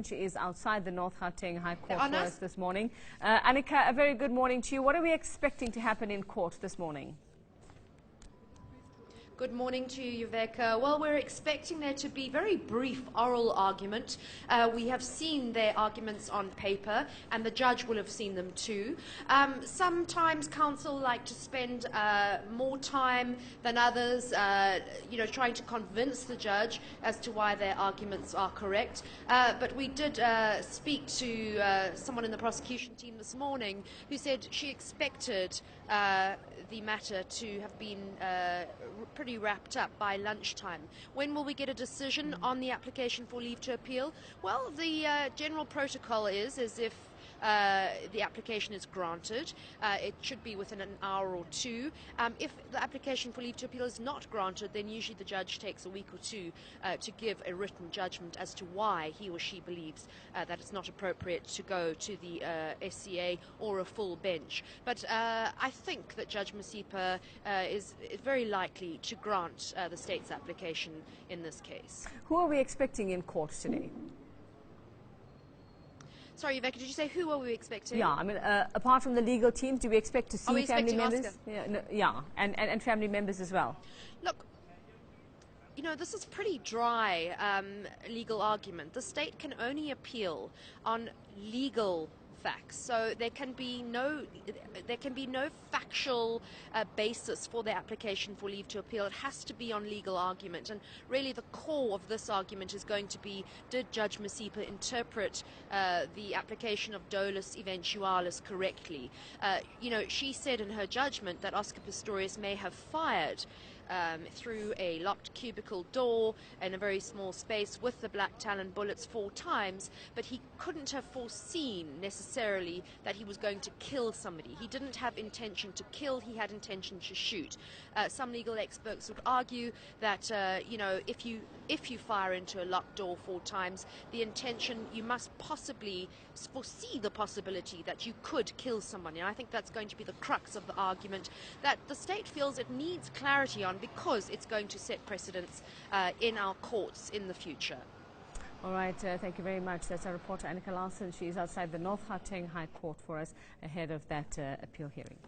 She is outside the North Gauteng High Court for us this morning. Annika, a very good morning to you. What are we expecting to happen in court this morning? Good morning to you, Yuveka. Well, we're expecting there to be very brief oral argument. We have seen their arguments on paper, and the judge will have seen them too. Sometimes counsel like to spend more time than others, trying to convince the judge as to why their arguments are correct. But we did speak to someone in the prosecution team this morning who said she expected the matter to have been pretty wrapped up by lunchtime. When will we get a decision on the application for leave to appeal? Well, the general protocol is if the application is granted, it should be within an hour or two. If the application for leave to appeal is not granted, then usually the judge takes a week or two to give a written judgment as to why he or she believes that it's not appropriate to go to the SCA or a full bench. But I think that Judge Masipa is very likely to grant the state's application in this case. Who are we expecting in court today? Sorry, Yuveka, did you say who are we expecting? Yeah, I mean, apart from the legal teams, do we expect to see family members? And family members as well. Look, this is pretty dry legal argument. The state can only appeal on legal facts, so there can be no factual basis for the application for leave to appeal. It has to be on legal argument, and really the core of this argument is going to be, did Judge Masipa interpret the application of dolus eventualis correctly? She said in her judgment that Oscar Pistorius may have fired through a locked cubicle door in a very small space with the black talon bullets 4 times, but he couldn't have foreseen necessarily that he was going to kill somebody. He didn't have intention to kill, he had intention to shoot. Some legal experts would argue that if you fire into a locked door 4 times, the intention, you must possibly foresee the possibility that you could kill someone. And I think that's going to be the crux of the argument that the state feels it needs clarity on, because it's going to set precedents in our courts in the future. All right, thank you very much. That's our reporter, Annika Larson. She's outside the North Gauteng High Court for us ahead of that appeal hearing.